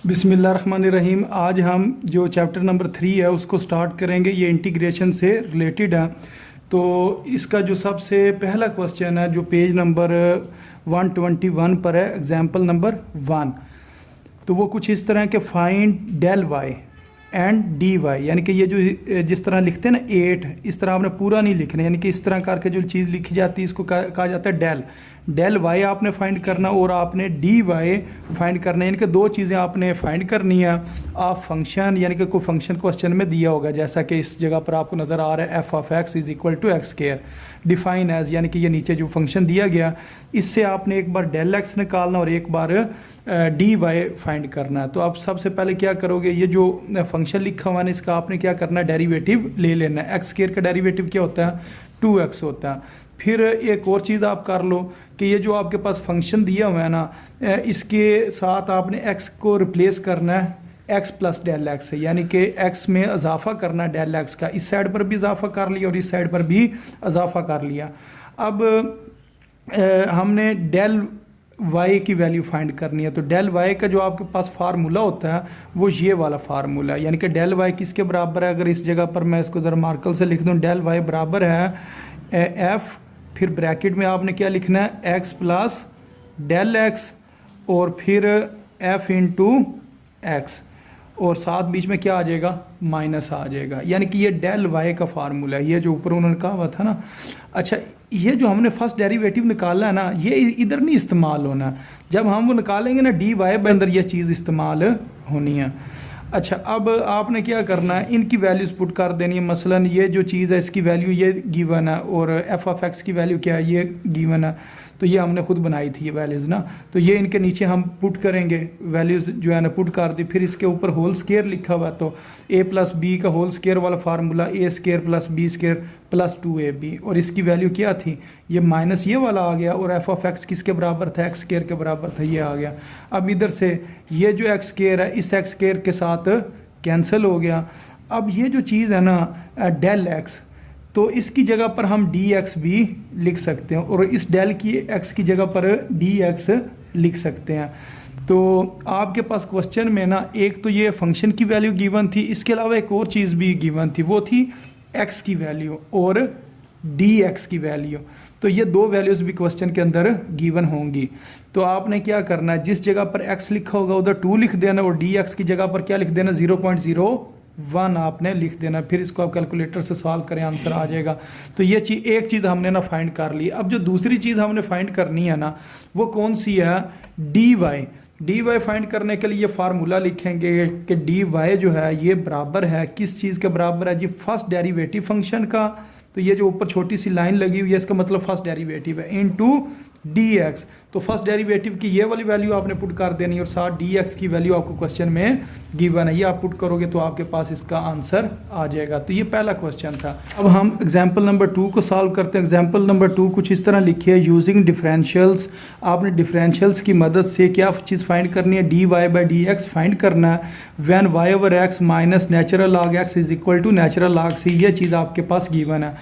बिस्मिल्लाहिर्रहमानिर्रहीम। आज हम जो चैप्टर नंबर 3 है उसको स्टार्ट करेंगे। ये इंटीग्रेशन से रिलेटेड है। तो इसका जो सबसे पहला क्वेश्चन है जो पेज नंबर 121 पर है, एग्जाम्पल नंबर 1। तो वो कुछ इस तरह के find del y and d y, यानी कि ये जो जिस तरह लिखते हैं ना 8, इस तरह आपने पूरा नहीं लिखना, यानी कि इस तरह करके जो चीज़ लिखी जाती है इसको कहा जाता है डेल। डेल वाई आपने फाइंड करना और आपने डी वाई फाइंड करना है, यानी कि दो चीज़ें आपने फाइंड करनी है। आप फंक्शन यानी कि कोई फंक्शन क्वेश्चन में दिया होगा, जैसा कि इस जगह पर आपको नज़र आ रहा है f of x is equal to x square define as, यानी कि ये नीचे जो फंक्शन दिया गया इससे आपने एक बार डेल एक्स निकालना और एक बार डी वाई फाइंड करना है। तो आप सबसे पहले क्या करोगे, ये जो फंक्शन लिखा हुआ है इसका आपने क्या करना है, डेरिवेटिव ले लेना है। एक्स स्क्वायर का डेरिवेटिव क्या होता है, 2x होता है। फिर एक और चीज़ आप कर लो कि ये जो आपके पास फंक्शन दिया हुआ है ना, इसके साथ आपने x को रिप्लेस करना है x प्लस डेल एक्स से, यानी कि x में इजाफा करना है डेल एक्स का। इस साइड पर भी इजाफा कर लिया और इस साइड पर भी इजाफा कर लिया। अब हमने डेल y की वैल्यू फाइंड करनी है। तो डेल y का जो आपके पास फार्मूला होता है वो ये वाला फार्मूला है, यानी कि डेल y किसके बराबर है। अगर इस जगह पर मैं इसको ज़रा मार्कर से लिख दूँ, डेल y बराबर है f, फिर ब्रैकेट में आपने क्या लिखना है, x प्लस डेल एक्स और फिर f इंटू एक्स, और साथ बीच में क्या आ जाएगा, माइनस आ जाएगा, यानी कि ये डेल वाई का फार्मूला है, ये जो ऊपर उन्होंने कहा हुआ था ना। अच्छा, ये जो हमने फर्स्ट डेरिवेटिव निकाला है ना, ये इधर नहीं इस्तेमाल होना, जब हम वो निकालेंगे ना डी वाई के अंदर ये चीज़ इस्तेमाल होनी है। अच्छा, अब आपने क्या करना है, इनकी वैल्यूज़ पुट कर देनी है। मसलन ये जो चीज़ है इसकी वैल्यू ये गिवन है और एफ ऑफ एक्स की वैल्यू क्या है, ये गिवन है। तो ये हमने खुद बनाई थी ये वैल्यूज़ ना, तो ये इनके नीचे हम पुट करेंगे, वैल्यूज़ जो है ना पुट कर दी। फिर इसके ऊपर होल स्क्वायर लिखा हुआ, तो a प्लस बी का होल स्क्वायर वाला formula a square plus b square plus 2ab, और इसकी वैल्यू क्या थी, ये माइनस ये वाला आ गया, और एफ ऑफ एक्स किसके बराबर था, एक्स स्क्वायर के बराबर था, ये आ गया। अब इधर से ये जो एक्स स्क्वायर है इस एक्स स्क्वायर के साथ कैंसिल हो गया। अब ये जो चीज़ है ना डेल एक्स, तो इसकी जगह पर हम डी एक्स भी लिख सकते हैं और इस डेल की एक्स की जगह पर डी एक्स लिख सकते हैं। तो आपके पास क्वेश्चन में ना एक तो ये फंक्शन की वैल्यू गिवन थी, इसके अलावा एक और चीज़ भी गिवन थी, वो थी एक्स की वैल्यू और डी एक्स की वैल्यू। तो ये दो वैल्यूज़ भी क्वेश्चन के अंदर गिवन होंगी। तो आपने क्या करना है, जिस जगह पर x लिखा होगा उधर 2 लिख देना और डी एक्स की जगह पर क्या लिख देना, 0.01 आपने लिख देना। फिर इसको आप कैलकुलेटर से सॉल्व करें, आंसर आ जाएगा। तो ये एक चीज़ हमने ना फाइंड कर ली। अब जो दूसरी चीज़ हमने फाइंड करनी है ना, वो कौन सी है, डी वाई फाइंड करने के लिए ये फार्मूला लिखेंगे कि डी वाई जो है ये बराबर है किस चीज़ के बराबर है जी, फर्स्ट डेरिवेटिव फंक्शन का। तो ये जो ऊपर छोटी सी लाइन लगी हुई है इसका मतलब फर्स्ट डेरिवेटिव है इनटू डी एक्स। तो फर्स्ट डेरिवेटिव की ये वाली वैल्यू आपने पुट कर देनी और साथ डी एक्स की वैल्यू आपको क्वेश्चन में गिवन है, ये आप पुट करोगे तो आपके पास इसका आंसर आ जाएगा। तो ये पहला क्वेश्चन था। अब हम एग्जाम्पल नंबर 2 को सॉल्व करते हैं। एग्जाम्पल नंबर 2 कुछ इस तरह लिखी है, यूजिंग डिफरेंशियल्स। आपने डिफरेंशियल्स की मदद से क्या चीज़ फाइंड करनी है, d y by d x find करना है। When y over x minus natural log x is equal to natural log c, ये चीज़ आपके पास गिवन है।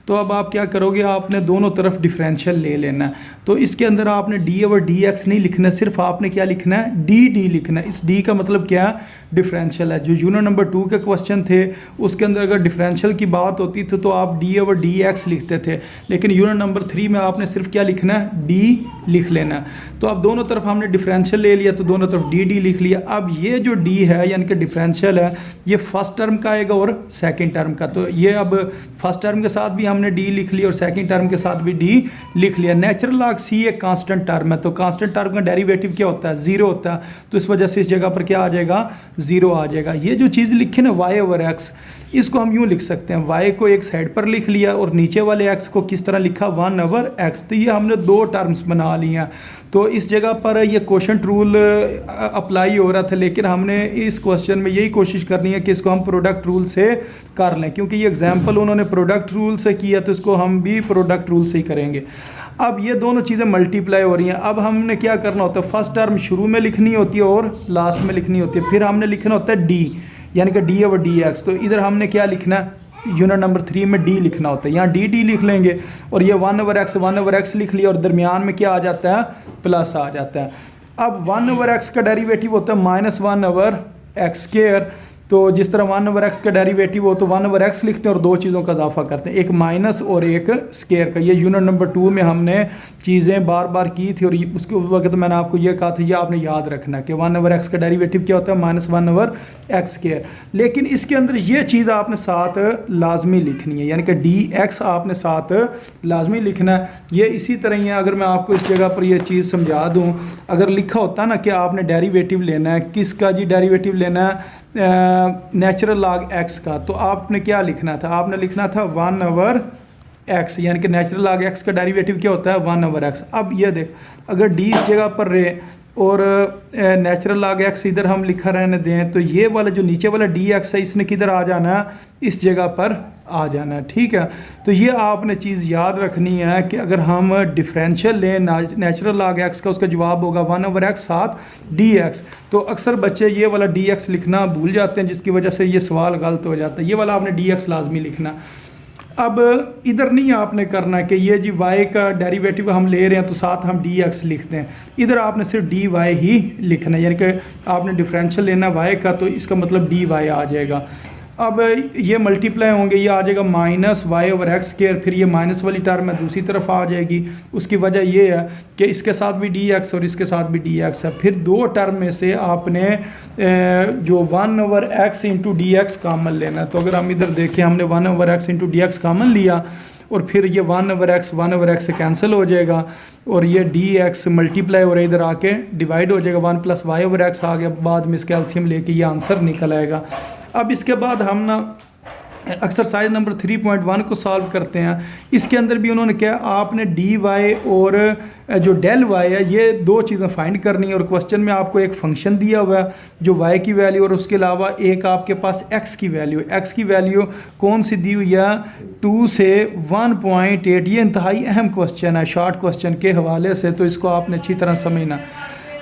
तो अब आप क्या करोगे, आपने दोनों तरफ डिफरेंशियल ले लेना है। तो इसके अंदर आपने डी ओवर डी एक्स नहीं लिखना, सिर्फ आपने क्या लिखना है, डी लिखना है। इस डी का मतलब क्या है, डिफरेंशियल है। जो यूनिट नंबर 2 के क्वेश्चन थे उसके अंदर अगर डिफरेंशियल की बात होती थी तो आप डी ओवर डी एक्स लिखते थे, लेकिन यूनिट नंबर 3 में आपने सिर्फ क्या लिखना है, डी लिख लेना है। तो अब दोनों तरफ हमने डिफरेंशियल ले लिया तो दोनों तरफ डी लिख लिया। अब ये जो डी है यानी कि डिफरेंशियल है, ये फर्स्ट टर्म का आएगा और सेकेंड टर्म का। तो ये अब फर्स्ट टर्म के साथ भी हमने डी लिख लिया और सेकंड टर्म के साथ भी डी लिख लिया। नेचुरल लॉग सी एक कांस्टेंट टर्म है, तो कांस्टेंट टर्म का डेरिवेटिव क्या होता है, 0 होता है। तो इस वजह से इस जगह पर क्या आ जाएगा, 0 आ जाएगा। ये जो चीज़ लिखी ना y ओवर एक्स, इसको हम यूँ लिख सकते हैं, y को एक साइड पर लिख लिया और नीचे वाले x को किस तरह लिखा, 1 ओवर x। तो ये हमने दो टर्म्स बना ली हैं। तो इस जगह पर ये क्वोशंट रूल अप्लाई हो रहा था, लेकिन हमने इस क्वेश्चन में यही कोशिश करनी है कि इसको हम प्रोडक्ट रूल से कर लें, क्योंकि ये एग्जाम्पल उन्होंने प्रोडक्ट रूल से किया तो इसको हम भी प्रोडक्ट रूल से ही करेंगे। अब ये दोनों चीज़ें मल्टीप्लाई हो रही हैं। अब हमने क्या करना होता है, फर्स्ट टर्म शुरू में लिखनी होती है और लास्ट में लिखनी होती है। फिर हमने लिखना होता है डी, यानी कि डी ओवर डी एक्स। तो इधर हमने क्या लिखना है, यूनिट नंबर 3 में डी लिखना होता है, यहाँ डी लिख लेंगे और ये 1 ओवर एक्स लिख लिया और दरमियान में क्या आ जाता है, प्लस आ जाता है। अब 1/x का डेरिवेटिव होता है -1/x स्क्वायर। तो जिस तरह 1/x का डेरिवेटिव हो तो 1/x लिखते हैं और दो चीज़ों का इजाफा करते हैं, एक माइनस और एक स्क्वायर का। ये यूनिट नंबर 2 में हमने चीज़ें बार बार की थी और उसके वक्त मैंने आपको ये कहा था, ये आपने याद रखना है कि 1/x का डेरिवेटिव क्या होता है, -1/x स्क्वायर। लेकिन इसके अंदर ये चीज़ आपने साथ लाजमी लिखनी है, यानी कि dx आपने साथ लाजमी लिखना है। ये इसी तरह ही है, अगर मैं आपको इस जगह पर यह चीज़ समझा दूँ, अगर लिखा होता ना कि आपने डेरिवेटिव लेना है, किसका जी डेरिवेटिव लेना है, नेचुरल लॉग x का, तो आपने क्या लिखना था, आपने लिखना था 1/x, यानी कि नेचुरल लॉग x का डेरिवेटिव क्या होता है 1/x। अब ये देख, अगर d इस जगह पर रहे और नेचुरल लॉग x इधर हम लिखा रहने दें, तो ये वाला जो नीचे वाला dx है इसने किधर आ जाना है, इस जगह पर आ जाना है, ठीक है। तो ये आपने चीज़ याद रखनी है कि अगर हम डिफरेंशियल लें नेचुरल लॉग x का, उसका जवाब होगा 1/x साथ dx। तो अक्सर बच्चे ये वाला dx लिखना भूल जाते हैं, जिसकी वजह से ये सवाल गलत हो जाता है। ये वाला आपने dx लाजमी लिखना। अब इधर नहीं आपने करना कि ये जी y का डेरिवेटिव हम ले रहे हैं तो साथ हम dx लिखते हैं, इधर आपने सिर्फ dy ही लिखना है, यानी कि आपने डिफरेंशियल लेना y का, तो इसका मतलब dy आ जाएगा। अब ये मल्टीप्लाई होंगे, ये आ जाएगा -y/x स्क्वायर, फिर ये माइनस वाली टर्म है दूसरी तरफ आ जाएगी। उसकी वजह ये है कि इसके साथ भी dx और इसके साथ भी dx है। फिर दो टर्म में से आपने जो 1/x इंटू dx कामन लेना है। तो अगर हम इधर देखें, हमने 1/x इंटू dx कामन लिया और फिर ये 1/x से कैंसिल हो जाएगा और ये dx मल्टीप्लाई और इधर आके डिवाइड हो जाएगा, 1 + y/x आ गया। बाद में इसके एलसीएम लेके ये आंसर निकल आएगा। अब इसके बाद हम ना एक्सरसाइज नंबर 3.1 को सॉल्व करते हैं। इसके अंदर भी उन्होंने क्या, आपने dy और जो डेल y है ये दो चीज़ें फाइंड करनी है। और क्वेश्चन में आपको एक फंक्शन दिया हुआ है जो y की वैल्यू और उसके अलावा एक आपके पास x की वैल्यू। x की वैल्यू कौन सी दी हुई है, 2 से 1.8। ये इंतहाई अहम क्वेश्चन है शॉर्ट क्वेश्चन के हवाले से, तो इसको आपने अच्छी तरह समझना।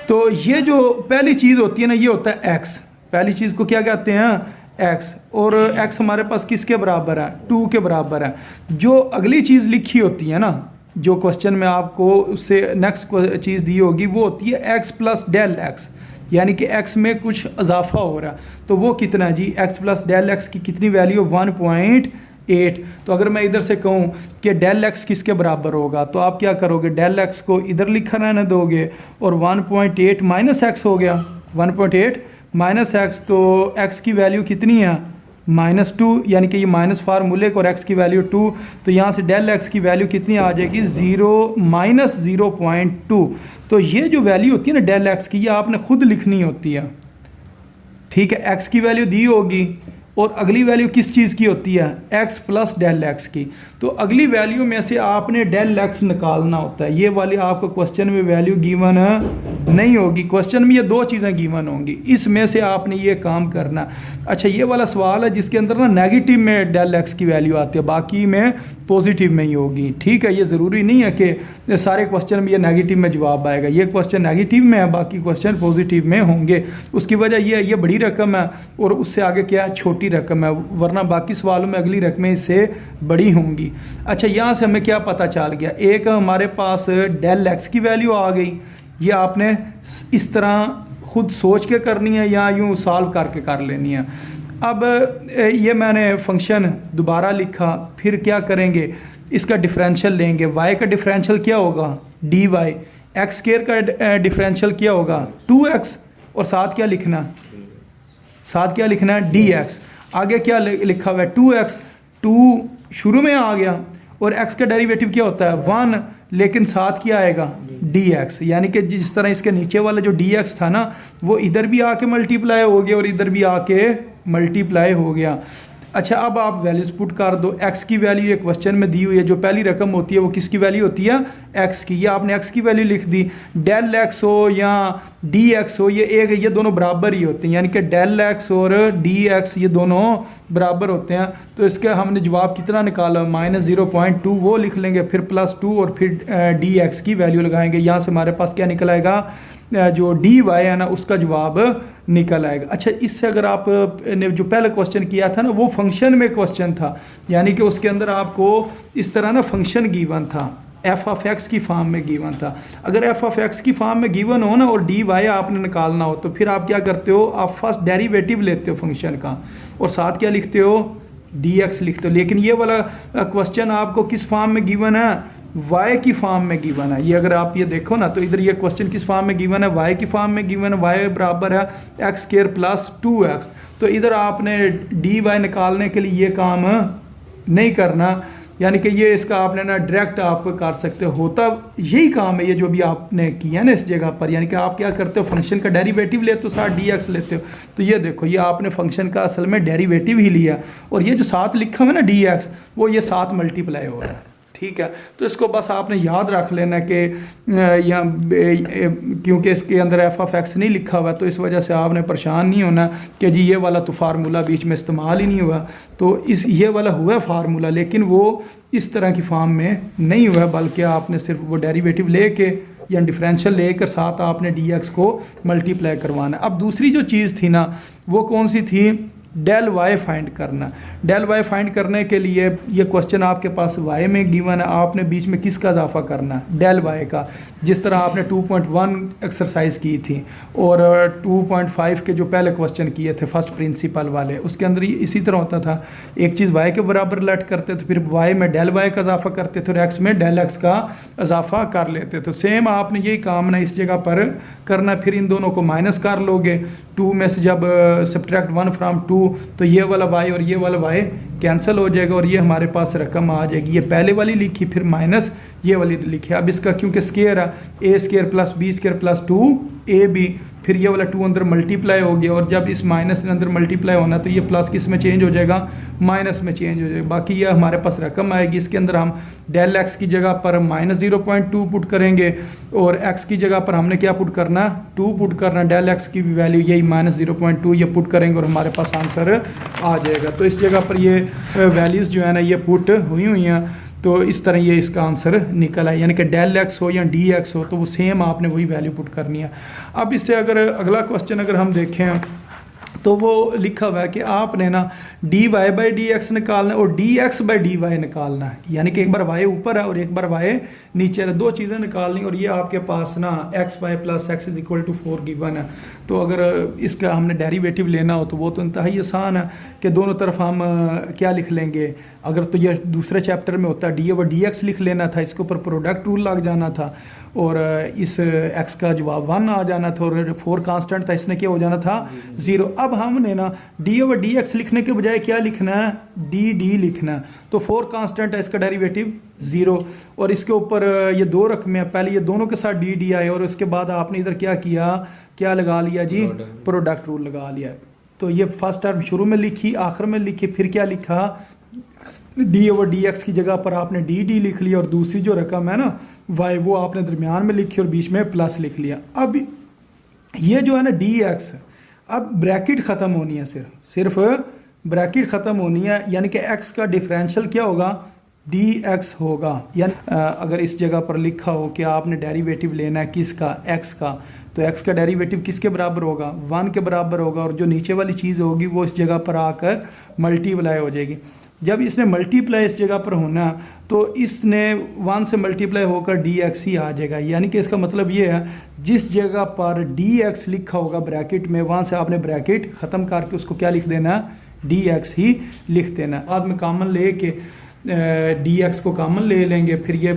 तो ये जो पहली चीज़ होती है ना, ये होता है x। पहली चीज़ को क्या कहते हैं, x, और x हमारे पास किसके बराबर है, 2 के बराबर है। जो अगली चीज़ लिखी होती है ना, जो क्वेश्चन में आपको उससे नेक्स्ट चीज़ दी होगी, वो होती है x + डेल x, यानी कि x में कुछ इजाफा हो रहा है। तो वो कितना है जी, x + डेल x की कितनी वैल्यू, 1.8। तो अगर मैं इधर से कहूँ कि डेल x किसके बराबर होगा, तो आप क्या करोगे, डेल x को इधर लिखा रहने दोगे और 1.8 माइनस x हो गया, 1.8 माइनस एक्स। तो x की वैल्यू कितनी है, -2, यानी कि ये माइनस फार्मूले और x की वैल्यू 2। तो यहाँ से डेल x की वैल्यू कितनी आ जाएगी, 0 तो ये जो वैल्यू होती है ना डेल x की, ये आपने खुद लिखनी होती है, ठीक है। x की वैल्यू दी होगी और अगली वैल्यू किस चीज़ की होती है, x + डेल x की। तो अगली वैल्यू में से आपने डेल x निकालना होता है। ये वाली आपको क्वेश्चन में वैल्यू गिवन नहीं होगी, क्वेश्चन में ये दो चीज़ें गिवन होंगी, इसमें से आपने ये काम करना। अच्छा, ये वाला सवाल है जिसके अंदर ना नेगेटिव में डेल x की वैल्यू आती है, बाकी में पॉजिटिव में ही होगी, ठीक है। ये ज़रूरी नहीं है कि सारे क्वेश्चन में ये नेगेटिव में जवाब आएगा। ये क्वेश्चन नेगेटिव में है, बाकी क्वेश्चन पॉजिटिव में होंगे। उसकी वजह ये बड़ी रकम है और उससे आगे क्या है, छोटी रकम है, वरना बाकी सवालों में अगली रकमें इससे बड़ी होंगी। अच्छा, यहाँ से हमें क्या पता चल गया, एक हमारे पास डेल x की वैल्यू आ गई। ये आपने इस तरह खुद सोच के करनी है या यूँ सॉल्व करके कर लेनी है। अब ये मैंने फंक्शन दोबारा लिखा, फिर क्या करेंगे, इसका डिफरेंशियल लेंगे। y का डिफरेंशियल क्या होगा, dy। x स्क्वायर का डिफरेंशियल क्या होगा, 2x, और साथ क्या लिखना, है dx। आगे क्या लिखा हुआ है, 2x, 2 शुरू में आ गया और x का डेरिवेटिव क्या होता है 1, लेकिन साथ क्या आएगा dx, यानी कि जिस तरह इसके नीचे वाला जो dx था ना, वो इधर भी आके मल्टीप्लाई हो गया और इधर भी आके मल्टीप्लाई हो गया। अच्छा, अब आप वैल्यूज पुट कर दो। x की वैल्यू ये क्वेश्चन में दी हुई है, जो पहली रकम होती है वो किसकी वैल्यू होती है, x की। ये आपने x की वैल्यू लिख दी। डेल x हो या dx हो, ये दोनों बराबर ही होते हैं, यानी कि डेल x और dx ये दोनों बराबर होते हैं। तो इसका हमने जवाब कितना निकाला, -0.2, वो लिख लेंगे, फिर +2 और फिर dx की वैल्यू लगाएंगे। यहाँ से हमारे पास क्या निकल आएगा, जो dy है ना, उसका जवाब निकल आएगा। अच्छा, इससे अगर आप ने जो पहले क्वेश्चन किया था ना, वो फंक्शन में क्वेश्चन था, यानी कि उसके अंदर आपको इस तरह ना फंक्शन गिवन था, एफ ऑफ एक्स की फॉर्म में गिवन था। अगर एफ ऑफ एक्स की फॉर्म में गिवन हो ना और डी वाई आपने निकालना हो तो फिर आप क्या करते हो, आप फर्स्ट डेरिवेटिव लेते हो फंक्शन का और साथ क्या लिखते हो, डी एक्स लिखते हो। लेकिन ये वाला क्वेश्चन आपको किस फॉर्म में गिवन है, y की फॉर्म में गिवन है। ये अगर आप ये देखो ना तो इधर ये क्वेश्चन किस फॉर्म में गिवन है, y की फॉर्म में गिवन है, y बराबर है एक्स स्क्वायर प्लस 2x। तो इधर आपने डी वाई निकालने के लिए ये काम नहीं करना, यानी कि ये इसका आपने ना डायरेक्ट आप कर सकते हो, होता यही काम है ये जो भी आपने किया ना इस जगह पर। यानी कि आप क्या करते हो, फंक्शन का डेरिवेटिव लेते हो साथ डी एक्स लेते हो। तो ये देखो ये आपने फंक्शन का असल में डेरिवेटिव ही लिया और ये जो साथ लिखा हुआ है ना डी एक्स, वो ये साथ मल्टीप्लाई हो रहा है, ठीक है। तो इसको बस आपने याद रख लेना कि यहाँ क्योंकि इसके अंदर एफ ऑफ एक्स नहीं लिखा हुआ तो इस वजह से आपने परेशान नहीं होना कि जी ये वाला तो फार्मूला बीच में इस्तेमाल ही नहीं हुआ। तो इस ये वाला हुआ फार्मूला लेकिन वो इस तरह की फॉर्म में नहीं हुआ, बल्कि आपने सिर्फ वो डेरिवेटिव लेके या डिफरेंशियल लेकर साथ आपने डी एक्स को मल्टीप्लाई करवाना। अब दूसरी जो चीज़ थी ना वो कौन सी थी, डेल वाई फाइंड करना। डेल वाई फाइंड करने के लिए ये क्वेश्चन आपके पास वाई में गिवन है, आपने बीच में किसका इजाफा करना है, डेल वाई का। जिस तरह आपने 2.1 एक्सरसाइज की थी और 2.5 के जो पहले क्वेश्चन किए थे फर्स्ट प्रिंसिपल वाले, उसके अंदर इसी तरह होता था, एक चीज़ वाई के बराबर लेट करते थे, फिर वाई में डेल वाई का इजाफा करते थे और एक्स में डेल एक्स का इजाफा कर लेते थे। सेम आपने यही काम ना इस जगह पर करना, फिर इन दोनों को माइनस कर लोगे, 2 में से जब सब्ट्रैक्ट 1 फ्राम 2 तो ये वाला y और ये वाला y कैंसिल हो जाएगा और ये हमारे पास रकम आ जाएगी। ये पहले वाली लिखी फिर माइनस ये वाली लिखी। अब इसका क्योंकि स्क्वायर है, a square plus b square plus 2ab, फिर ये वाला 2 अंदर मल्टीप्लाई हो गया और जब इस माइनस के अंदर मल्टीप्लाई होना तो ये प्लस किस में चेंज हो जाएगा, माइनस में चेंज हो जाएगा। बाकी ये हमारे पास रकम आएगी, इसके अंदर हम डेल एक्स की जगह पर -0.2 पुट करेंगे और एक्स की जगह पर हमने क्या पुट करना, 2 पुट करना। डेल एक्स की वैल्यू यही -0.2 ये पुट करेंगे और हमारे पास आंसर आ जाएगा। तो इस जगह पर ये वैल्यूज़ जो है ना ये पुट हुई हैं, तो इस तरह ये इसका आंसर निकल आए। यानी कि डेल एक्स हो या डी एक्स हो तो वो सेम आपने वही वैल्यू पुट करनी है। अब इससे अगर अगला क्वेश्चन अगर हम देखें तो वो लिखा हुआ है कि आपने ना d y by d x निकालना है और d x by d y निकालना है। यानी कि एक बार वाई ऊपर है और एक बार वाई नीचे है, दो चीज़ें निकालनी और ये आपके पास ना x y plus x is equal to 4 given है। तो अगर इसका हमने डेरिवेटिव लेना हो तो वो तो इंतहाई आसान है कि दोनों तरफ हम क्या लिख लेंगे। अगर तो ये दूसरे चैप्टर में होता डी ओवर डी एक्स लिख लेना था, इसके ऊपर प्रोडक्ट रूल लग जाना था और इस एक्स का जवाब 1 आ जाना था और 4 कांस्टेंट था, इसने क्या हो जाना था 0। अब हमने ना डी ओवर डी एक्स लिखने के बजाय क्या लिखना है, डी डी लिखना है। तो 4 कांस्टेंट है, इसका डेरिवेटिव 0 और इसके ऊपर ये 2 रकमें हैं, पहले ये दोनों के साथ डी डी आए और उसके बाद आपने इधर क्या किया, क्या लगा लिया जी, प्रोडक्ट रूल लगा लिया। तो ये फर्स्ट टर्म शुरू में लिखी, आखिर में लिखी, फिर क्या लिखा, डी ओवर डी एक्स की जगह पर आपने डी डी लिख लिया और दूसरी जो रकम है ना वाई वो आपने दरमियान में लिखी और बीच में प्लस लिख लिया। अब ये जो है ना डी एक्स, अब ब्रैकेट ख़त्म होनी है, सिर्फ ब्रैकेट ख़त्म होनी है, यानी कि एक्स का डिफरेंशियल क्या होगा, डी एक्स होगा। यानी अगर इस जगह पर लिखा हो कि आपने डेरिवेटिव लेना है किसका, एक्स का, तो एक्स का डेरिवेटिव किसके बराबर होगा, 1 के बराबर होगा और जो नीचे वाली चीज़ होगी वो इस जगह पर आकर मल्टीप्लाई हो जाएगी। जब इसने मल्टीप्लाई इस जगह पर होना तो इसने 1 से मल्टीप्लाई होकर डी एक्स ही आ जाएगा। यानी कि इसका मतलब ये है जिस जगह पर डी एक्स लिखा होगा ब्रैकेट में, वहाँ से आपने ब्रैकेट ख़त्म करके उसको क्या लिख देना, डी एक्स ही लिख देना। बाद में कॉमन ले के डी एक्स को कॉमन ले लेंगे, फिर ये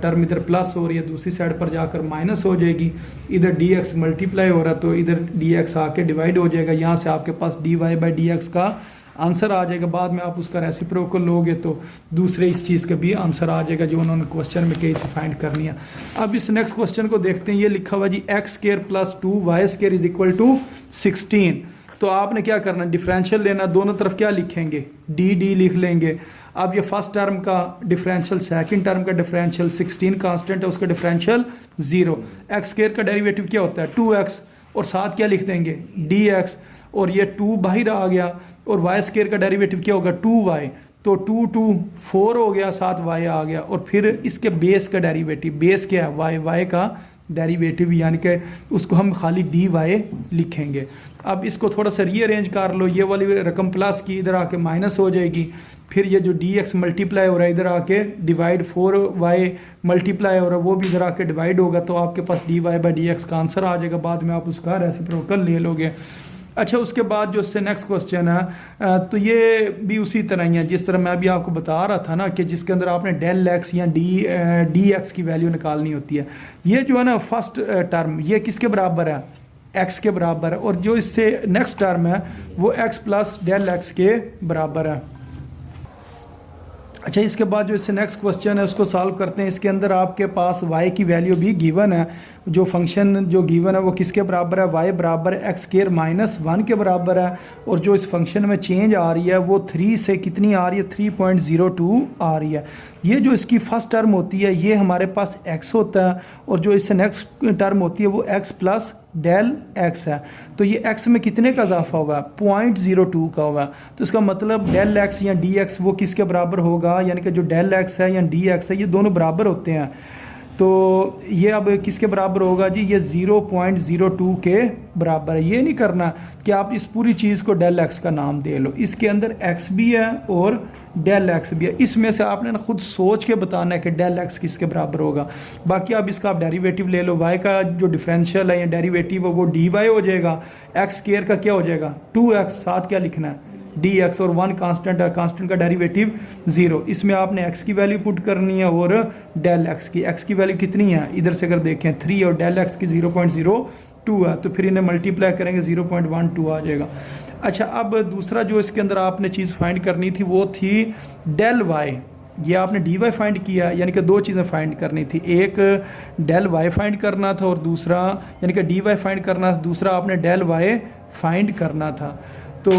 टर्म इधर प्लस हो रही है, दूसरी साइड पर जाकर माइनस हो जाएगी। इधर डी एक्स मल्टीप्लाई हो रहा है तो इधर डी एक्स आके डिवाइड हो जाएगा, यहाँ से आपके पास d y by d x का आंसर आ जाएगा। बाद में आप उसका रेसिप्रोकल लोगे तो दूसरे इस चीज़ का भी आंसर आ जाएगा जो उन्होंने क्वेश्चन में कहीं से फाइंड करनी है। अब इस नेक्स्ट क्वेश्चन को देखते हैं, ये लिखा हुआ जी x square plus 2 y square is equal to 16। तो आपने क्या करना, डिफरेंशियल लेना, दोनों तरफ क्या लिखेंगे, डी डी लिख लेंगे। अब ये फर्स्ट टर्म का डिफरेंशियल, सेकंड टर्म का डिफरेंशियल, 16 कांस्टेंट है उसका डिफरेंशियल 0। एक्स स्क्वायर का डेरिवेटिव क्या होता है 2x और साथ क्या लिख देंगे dx और ये 2 बाहर आ गया और वाई स्क्वायर का डेरिवेटिव क्या होगा 2y, तो 2 2 4 हो गया, साथ y आ गया और फिर इसके बेस का डेरिवेटिव, बेस क्या है y, y का डेरिवेटिव, यानी कि उसको हम खाली डी वाई लिखेंगे। अब इसको थोड़ा सा रीअरेंज कर लो, ये वाली रकम प्लस की इधर आके माइनस हो जाएगी, फिर ये जो डी एक्स मल्टीप्लाई हो रहा है इधर आके डिवाइड 4y मल्टीप्लाई हो रहा है वो भी इधर आके डिवाइड होगा, तो आपके पास dy बाई डी एक्स का आंसर आ जाएगा। बाद में आप उसका रेसिप्रोकल ले लोगे। अच्छा, उसके बाद जो इससे नेक्स्ट क्वेश्चन है तो ये भी उसी तरह ही है जिस तरह मैं अभी आपको बता रहा था ना, कि जिसके अंदर आपने डेल एक्स या डी एक्स की वैल्यू निकालनी होती है। ये जो है ना फर्स्ट टर्म ये किसके बराबर है, एक्स के बराबर है, और जो इससे नेक्स्ट टर्म है वो एक्स प्लस डेल एक्स के बराबर है। अच्छा, इसके बाद जो इससे नेक्स्ट क्वेश्चन है उसको सॉल्व करते हैं। इसके अंदर आपके पास y की वैल्यू भी गिवन है, जो फंक्शन जो गिवन है वो किसके बराबर है, y बराबर एक्स स्क्वायर माइनस 1 के बराबर है, और जो इस फंक्शन में चेंज आ रही है वो 3 से कितनी आ रही है, 3.02 आ रही है। ये जो इसकी फर्स्ट टर्म होती है ये हमारे पास x होता है, और जो इससे नेक्स्ट टर्म होती है वो x प्लस डेल x है। तो ये x में कितने का इजाफा होगा, 0.02 का होगा। तो इसका मतलब डेल x या डी एक्स वो किसके बराबर होगा, यानी कि जो डेल x है या डी एक्स है ये दोनों बराबर होते हैं। तो ये अब किसके बराबर होगा जी, ये 0.02 के बराबर है। ये नहीं करना कि आप इस पूरी चीज़ को डेल एक्स का नाम दे लो, इसके अंदर x भी है और डेल एक्स भी है, इसमें से आपने ना खुद सोच के बताना है कि डेल एक्स किसके बराबर होगा। बाकी अब इसका आप डेरिवेटिव ले लो, y का जो डिफरेंशियल है या डेरिवेटिव है वो डी वाई हो जाएगा, एक्स स्क्वायर का क्या हो जाएगा 2x, साथ क्या लिखना है डी एक्स, और 1 कांस्टेंट है, कांस्टेंट का डेरिवेटिव 0। इसमें आपने x की वैल्यू पुट करनी है और डेल x की, x की वैल्यू कितनी है इधर से अगर देखें 3 और डेल x की 0.02 है, तो फिर इन्हें मल्टीप्लाई करेंगे 0.12 आ जाएगा। अच्छा, अब दूसरा जो इसके अंदर आपने चीज़ फाइंड करनी थी वो थी डेल y। ये आपने डी वाई फाइंड किया, यानी कि दो चीज़ें फाइंड करनी थी, एक डेल y फाइंड करना था और दूसरा यानी कि डी वाई फाइंड करना था, दूसरा आपने डेल y फाइंड करना था। तो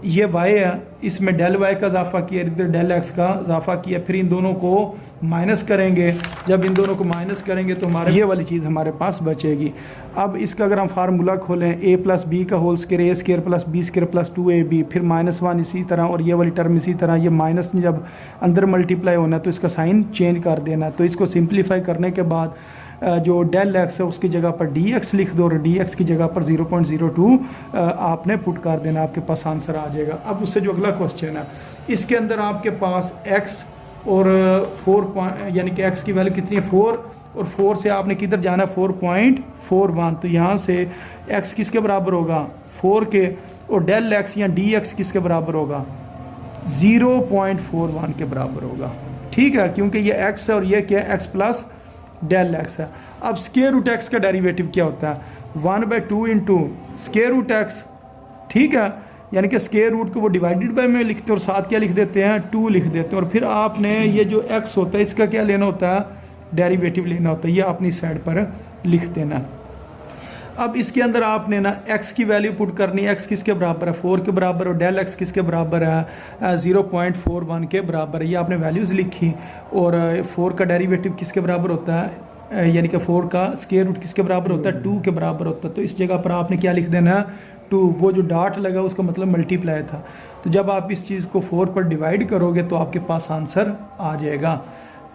ये y है, इसमें डेल y का इजाफा किया, इधर डेल x का इजाफा किया, फिर इन दोनों को माइनस करेंगे। जब इन दोनों को माइनस करेंगे तो हमारे ये वाली चीज़ हमारे पास बचेगी। अब इसका अगर हम फार्मूला खोलें a प्लस बी का whole square, a square plus b square plus 2ab, फिर -1 इसी तरह, और ये वाली टर्म इसी तरह, ये माइनस जब अंदर मल्टीप्लाई होना है तो इसका साइन चेंज कर देना है। तो इसको सिंप्लीफाई करने के बाद जो डेल एक्स है उसकी जगह पर डी एक्स लिख दो, और डी एक्स की जगह पर 0.02 आपने पुट कर देना, आपके पास आंसर आ जाएगा। अब उससे जो अगला क्वेश्चन है इसके अंदर आपके पास x और 4 यानी कि x की वैल्यू कितनी है 4, और 4 से आपने किधर जाना है 4.41, तो यहाँ से x किसके बराबर होगा 4 के, और डेल x या डी एक्स किसके बराबर होगा 0.41 के बराबर होगा। ठीक है, क्योंकि ये x है और ये क्या है x प्लस डेल एक्स है। अब स्क्वायर रूट एक्स का डेरिवेटिव क्या होता है 1/2 इंटू स्क्वायर रूट एक्स। ठीक है, यानी कि स्क्वायर रूट को वो डिवाइडेड बाय में लिखते हैं और साथ क्या लिख देते हैं 2 लिख देते हैं, और फिर आपने ये जो x होता है इसका क्या लेना होता है डेरिवेटिव लेना होता है, ये अपनी साइड पर लिख देना। अब इसके अंदर आपने ना x की वैल्यू पुट करनी है, x किसके बराबर है 4 के बराबर, और डेल x किसके बराबर है 0.41 के बराबर है। ये आपने वैल्यूज़ लिखी, और 4 का डेरिवेटिव किसके बराबर होता है, यानी कि 4 का स्क्वायर रूट किसके बराबर होता है 2 के बराबर होता है। तो इस जगह पर आपने क्या लिख देना है 2, वो जो डॉट लगा उसका मतलब मल्टीप्लाई था। तो जब आप इस चीज़ को 4 पर डिवाइड करोगे तो आपके पास आंसर आ जाएगा।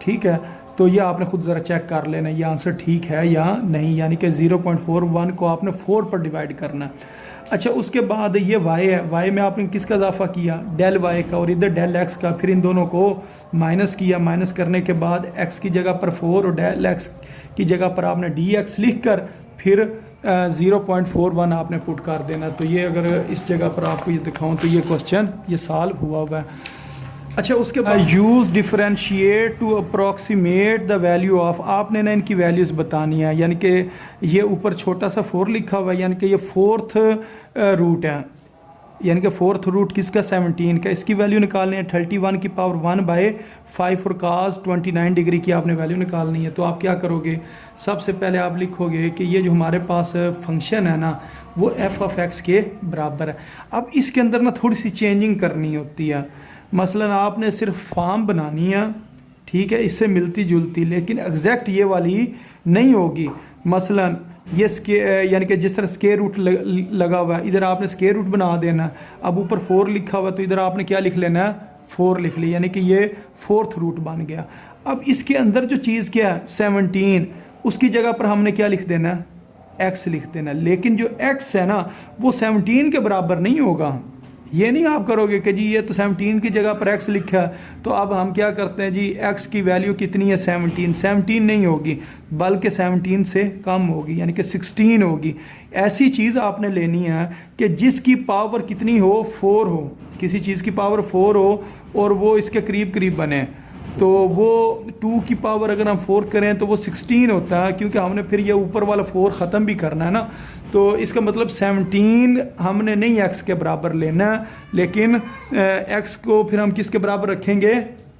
ठीक है, तो ये आपने खुद ज़रा चेक कर लेना ये आंसर ठीक है या नहीं, यानी कि 0.41 को आपने 4 पर डिवाइड करना है। अच्छा, उसके बाद ये y है, y में आपने किसका इजाफा किया डेल y का, और इधर डेल x का, फिर इन दोनों को माइनस किया, माइनस करने के बाद x की जगह पर 4 और डेल x की जगह पर आपने dx लिख कर फिर 0.41 आपने पुट कर देना। तो ये अगर इस जगह पर आपको ये दिखाऊं तो ये क्वेश्चन ये सॉल्व हुआ है। अच्छा, उसके बाद use differentiate to approximate the value of, आपने ना इनकी वैल्यूज़ बतानी है, यानी कि ये ऊपर छोटा सा 4 लिखा हुआ है, यानी कि ये 4th रूट है, यानी कि 4th रूट किसका 17 का, इसकी वैल्यू निकालनी है 31 की पावर 1/5 और cos 29 डिग्री की आपने वैल्यू निकालनी है। तो आप क्या करोगे, सबसे पहले आप लिखोगे कि ये जो हमारे पास फंक्शन है ना वो f ऑफ x के बराबर है। अब इसके अंदर ना थोड़ी सी चेंजिंग करनी होती है, मसलन आपने सिर्फ फॉर्म बनानी है, ठीक है, इससे मिलती जुलती, लेकिन एग्जैक्ट ये वाली नहीं होगी। मसलन ये यानी कि जिस तरह स्क्वायर रूट लगा हुआ है इधर आपने स्क्वायर रूट बना देना। अब ऊपर 4 लिखा हुआ तो इधर आपने क्या लिख लेना है 4 लिख लिया, यानी कि ये 4th रूट बन गया। अब इसके अंदर जो चीज़ क्या है 17, उसकी जगह पर हमने क्या लिख देना है, x लिख देना। लेकिन जो x है ना वो 17 के बराबर नहीं होगा। ये नहीं आप करोगे कि जी ये तो 17 की जगह पर x लिखा है, तो अब हम क्या करते हैं जी x की वैल्यू कितनी है 17 नहीं होगी, बल्कि 17 से कम होगी, यानी कि 16 होगी। ऐसी चीज़ आपने लेनी है कि जिसकी पावर कितनी हो, 4 हो, किसी चीज़ की पावर 4 हो और वो इसके करीब करीब बने। तो वो 2 की पावर अगर हम 4 करें तो वो 16 होता है, क्योंकि हमने फिर ये ऊपर वाला 4 ख़त्म भी करना है ना। तो इसका मतलब 17 हमने नहीं x के बराबर लेना, लेकिन x को फिर हम किसके बराबर रखेंगे,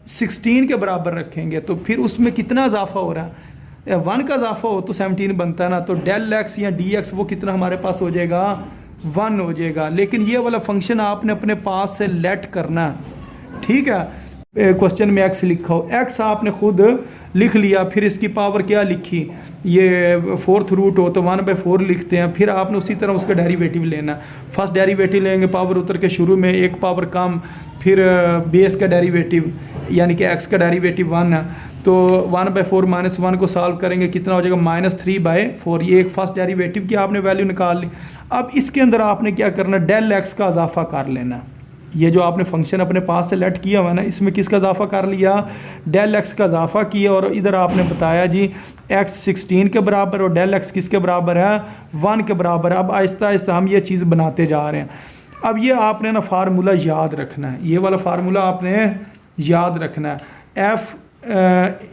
16 के बराबर रखेंगे। तो फिर उसमें कितना इजाफा हो रहा है, 1 का इजाफा हो तो 17 बनता है ना। तो डेल x या डी एक्स वो कितना हमारे पास हो जाएगा, 1 हो जाएगा। लेकिन ये वाला फंक्शन आपने अपने पास से लेट करना, ठीक है। क्वेश्चन में x लिखा हो, x आपने खुद लिख लिया, फिर इसकी पावर क्या लिखी, ये 4th रूट हो तो 1/4 लिखते हैं। फिर आपने उसी तरह उसका डेरिवेटिव लेना, फर्स्ट डेरिवेटिव लेंगे, पावर उतर के शुरू में एक पावर कम, फिर बेस का डेरिवेटिव यानी कि x का डेरिवेटिव 1 है, तो 1/4 -1 को सॉल्व करेंगे, कितना हो जाएगा -3/4। ये एक फर्स्ट डेरिवेटिव की आपने वैल्यू निकाल ली। अब इसके अंदर आपने क्या करना, डेल x का इजाफा कर लेना। ये जो आपने फंक्शन अपने पास से लेट किया हुआ ना, इसमें किसका इजाफा कर लिया, डेल एक्स का इजाफा किया, और इधर आपने बताया जी x 16 के बराबर और डेल एक्स किसके बराबर है, 1 के बराबर है। अब आहिस्ता आहिस्ता हम ये चीज़ बनाते जा रहे हैं। अब ये आपने ना फार्मूला याद रखना है, ये वाला फार्मूला आपने याद रखना है। f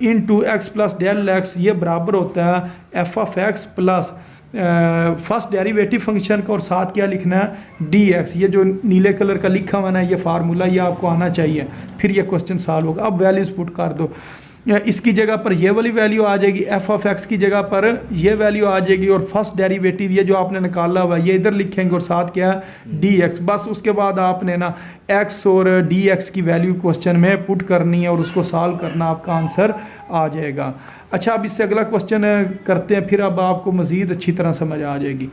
into x plus del x ये बराबर होता है f(x) plus first derivative function का, और साथ क्या लिखना है, dx। ये जो नीले कलर का लिखा हुआ ना ये फार्मूला, ये आपको आना चाहिए, फिर ये क्वेश्चन सॉल्व होगा। अब वैल्यूज पुट कर दो, इसकी जगह पर ये वाली वैल्यू आ जाएगी, f(x) की जगह पर ये वैल्यू आ जाएगी, और फर्स्ट डेरिवेटिव ये जो आपने निकाला हुआ ये इधर लिखेंगे, और साथ क्या है dx। बस उसके बाद आपने ना x और dx की वैल्यू क्वेश्चन में पुट करनी है और उसको सॉल्व करना, आपका आंसर आ जाएगा। अच्छा, अब इससे अगला क्वेश्चन करते हैं, फिर अब आपको मज़ीद अच्छी तरह समझ आ जाएगी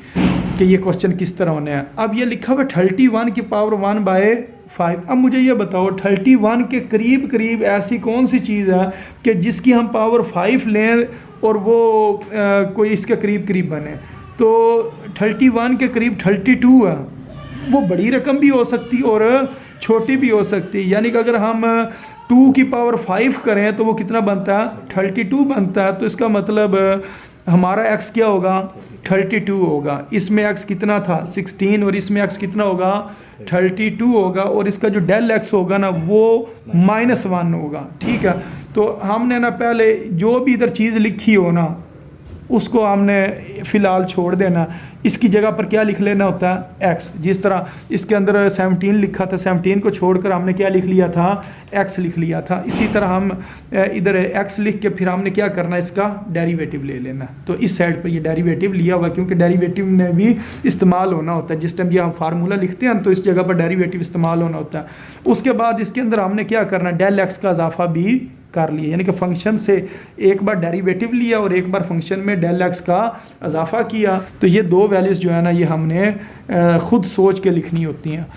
कि ये क्वेश्चन किस तरह होने हैं। अब ये लिखा हुआ 31 की पावर 1/5। अब मुझे ये बताओ 31 के करीब करीब ऐसी कौन सी चीज़ है कि जिसकी हम पावर 5 लें और वो कोई इसके करीब करीब बने। तो 31 के करीब 32 है, वो बड़ी रकम भी हो सकती और छोटी भी हो सकती है। यानी कि अगर हम 2 की पावर 5 करें तो वो कितना बनता है, 32 बनता है। तो इसका मतलब हमारा x क्या होगा, 32 होगा। इसमें x कितना था 16 और इसमें x कितना होगा 32 होगा, और इसका जो डेल x होगा ना वो -1 होगा, ठीक है। तो हमने ना पहले जो भी इधर चीज़ लिखी हो ना उसको हमने फ़िलहाल छोड़ देना, इसकी जगह पर क्या लिख लेना होता है x। जिस तरह इसके अंदर 17 लिखा था, 17 को छोड़कर हमने क्या लिख लिया था, x लिख लिया था। इसी तरह हम इधर x लिख के फिर हमने क्या करना, इसका डेरिवेटिव ले लेना। तो इस साइड पर ये डेरिवेटिव लिया हुआ, क्योंकि डेरिवेटिव में भी इस्तेमाल होना होता है। जिस टाइम ये हम फार्मूला लिखते हैं तो इस जगह पर डेरिवेटिव इस्तेमाल होना होता है। उसके बाद इसके अंदर हमने क्या करना, डेल x का इजाफा भी कर लिया, यानी कि फंक्शन से एक बार डेरिवेटिव लिया और एक बार फंक्शन में डेल एक्स का इजाफा किया। तो ये दो वैल्यूज़ जो है ना ये हमने ख़ुद सोच के लिखनी होती हैं,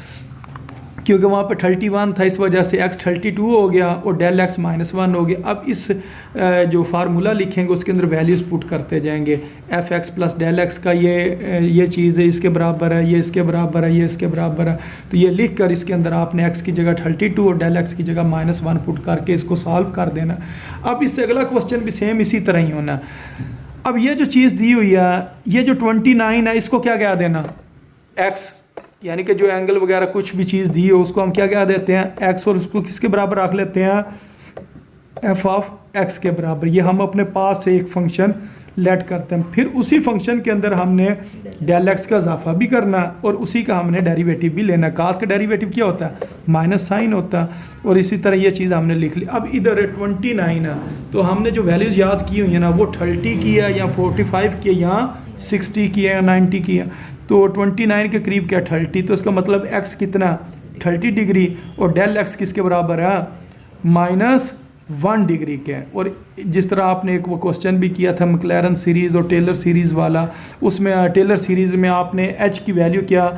क्योंकि वहाँ पे 31 था, इस वजह से x 32 हो गया और डेल x -1 हो गया। अब इस जो फार्मूला लिखेंगे उसके अंदर वैल्यूज़ पुट करते जाएंगे। f(x) प्लस डेल एक्स का ये चीज़ है, इसके बराबर है, ये इसके बराबर है, ये इसके बराबर है। तो ये लिख कर इसके अंदर आपने x की जगह 32 और डेल x की जगह -1 पुट करके इसको सॉल्व कर देना। अब इससे अगला क्वेश्चन भी सेम इसी तरह ही होना। अब ये जो चीज़ दी हुई है, ये जो 29 है, इसको क्या कह देना, x, यानी कि जो एंगल वगैरह कुछ भी चीज़ दी हो उसको हम क्या क्या देते हैं, x, और उसको किसके बराबर रख लेते हैं, f(x) के बराबर। ये हम अपने पास से एक फंक्शन लेट करते हैं, फिर उसी फंक्शन के अंदर हमने डेल x का इजाफा भी करना और उसी का हमने डेरिवेटिव भी लेना। कास का डेरिवेटिव क्या होता है, माइनस साइन होता है, और इसी तरह ये चीज़ हमने लिख ली। अब इधर 29 है, तो हमने जो वैल्यूज़ याद की हुई है ना वो 30 की है या 45 की है या 60 की है या 90 की है। तो 29 के करीब क्या 30, तो इसका मतलब x कितना 30 डिग्री और डेल x किसके बराबर है, -1 डिग्री के। और जिस तरह आपने एक वो क्वेश्चन भी किया था मैक्लैरन सीरीज़ और टेलर सीरीज़ वाला, उसमें टेलर सीरीज़ में आपने h की वैल्यू क्या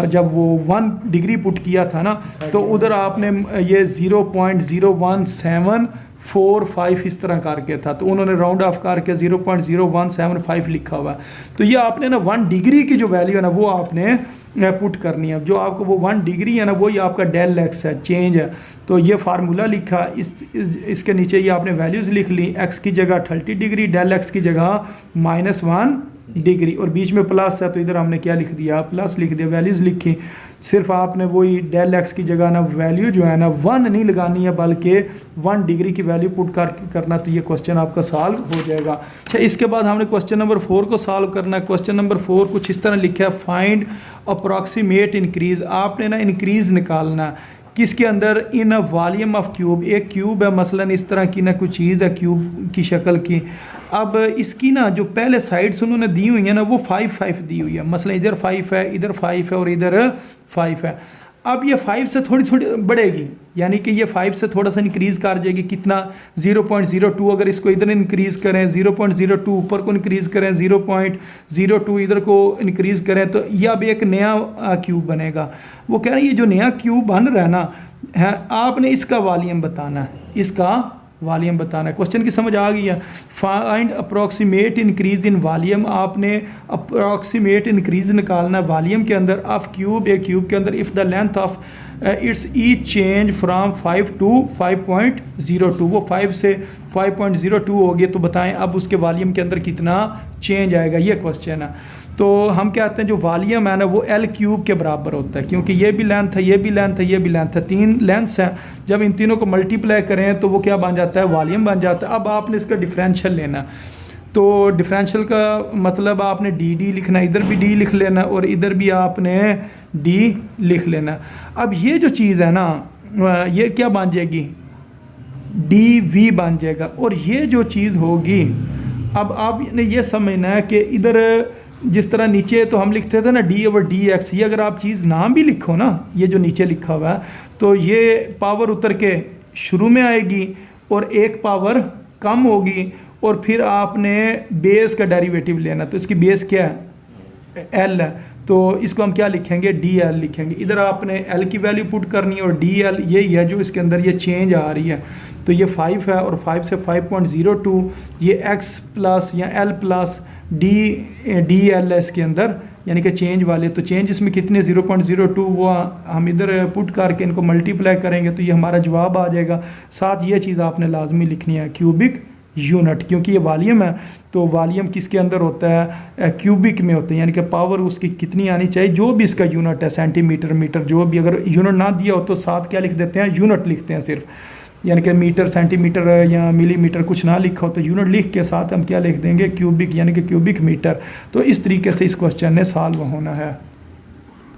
जब वो 1 डिग्री पुट किया था ना, तो उधर आपने ये 4 5 इस तरह करके था, तो उन्होंने राउंड ऑफ करके 0.0175 लिखा हुआ है। तो ये आपने ना 1 डिग्री की जो वैल्यू है ना वो आपने पुट करनी है। जो आपको वो 1 डिग्री है ना वही आपका डेल एक्स है, चेंज है। तो ये फार्मूला लिखा, इसके नीचे ये आपने वैल्यूज़ लिख ली। एक्स की जगह 30 डिग्री, डेल एक्स की जगह -1 डिग्री, और बीच में प्लस है तो इधर हमने क्या लिख दिया, प्लस लिख दिया, वैल्यूज़ लिखी। सिर्फ आपने वही डेल एक्स की जगह ना वैल्यू जो है ना 1 नहीं लगानी है बल्कि 1 डिग्री की वैल्यू पुट करना, तो ये क्वेश्चन आपका सॉल्व हो जाएगा। अच्छा, इसके बाद हमने क्वेश्चन नंबर 4 को सॉल्व करना है। क्वेश्चन नंबर 4 कुछ इस तरह लिखा है, फाइंड अप्रॉक्सीमेट इंक्रीज़। आपने ना इंक्रीज़ निकालना है किसके अंदर, इन अ वॉल्यूम ऑफ क्यूब। एक क्यूब है मसलन इस तरह की ना कुछ चीज़ है क्यूब की शक्ल की। अब इसकी ना जो पहले साइड्स उन्होंने दी हुई है ना वो 5 5 दी हुई है। मसलन इधर 5 है, इधर 5 है और इधर 5 है। अब ये 5 से थोड़ी थोड़ी बढ़ेगी, यानी कि ये 5 से थोड़ा सा इंक्रीज़ कर जाएगी। कितना, 0.02। अगर इसको इधर इंक्रीज़ करें 0.02, ऊपर को इंक्रीज़ करें 0.02, इधर को इंक्रीज़ करें तो ये अब एक नया क्यूब बनेगा। वो कह रहे हैं ये जो नया क्यूब बन रहा है ना है, आपने इसका वॉल्यूम बताना है, इसका वॉल्यूम बताना है। क्वेश्चन की समझ आ गई है। Find approximate increase in volume. आपने अप्रॉक्सीमेट इंक्रीज निकालना है वॉल्यूम के अंदर ऑफ क्यूब, एक क्यूब के अंदर, if the length of its each change from 5 to 5.02। वो 5 से 5.02 हो गए, तो बताएं अब उसके वॉल्यूम के अंदर कितना चेंज आएगा, ये क्वेश्चन है। तो हम कहते हैं जो वॉल्यूम है ना वो L क्यूब के बराबर होता है, क्योंकि ये भी लेंथ है, ये भी लेंथ है, ये भी लेंथ है, 3 लेंथ्स हैं। जब इन तीनों को मल्टीप्लाई करें तो वो क्या बन जाता है, वॉल्यूम बन जाता है। अब आपने इसका डिफरेंशियल लेना, तो डिफरेंशियल का मतलब आपने डी लिखना, इधर भी डी लिख लेना और इधर भी आपने डी लिख लेना। अब ये जो चीज़ है ना ये क्या बन जाएगी, डी वी बन जाएगा। और ये जो चीज़ होगी, अब आपने ये समझना है कि इधर जिस तरह नीचे तो हम लिखते थे ना d/dx, ये अगर आप चीज़ नाम भी लिखो ना, ये जो नीचे लिखा हुआ है, तो ये पावर उतर के शुरू में आएगी और एक पावर कम होगी, और फिर आपने बेस का डेरिवेटिव लेना। तो इसकी बेस क्या है, l है, तो इसको हम क्या लिखेंगे, dl लिखेंगे। इधर आपने l की वैल्यू पुट करनी है और dl यही है जो इसके अंदर ये चेंज आ रही है। तो ये 5 है और 5 से 5.02, ये x प्लस या l प्लस डी एल है इसके अंदर, यानी कि चेंज वाले। तो चेंज इसमें कितने, 0.02, वो हम इधर पुट करके इनको मल्टीप्लाई करेंगे तो ये हमारा जवाब आ जाएगा। साथ ये चीज़ आपने लाजमी लिखनी है, क्यूबिक यूनिट, क्योंकि ये वॉल्यूम है तो वॉल्यूम किसके अंदर होता है, क्यूबिक में होता है, यानी कि पावर उसकी कितनी आनी चाहिए, जो भी इसका यूनिट है, सेंटीमीटर, मीटर, जो भी। अगर यूनिट ना दिया हो तो साथ क्या लिख देते हैं, यूनिट लिखते हैं सिर्फ, यानी कि मीटर, सेंटीमीटर या मिलीमीटर कुछ ना लिखा हो तो यूनिट लिख के साथ हम क्या लिख देंगे, क्यूबिक, यानी कि क्यूबिक मीटर। तो इस तरीके से इस क्वेश्चन ने सॉल्व होना है।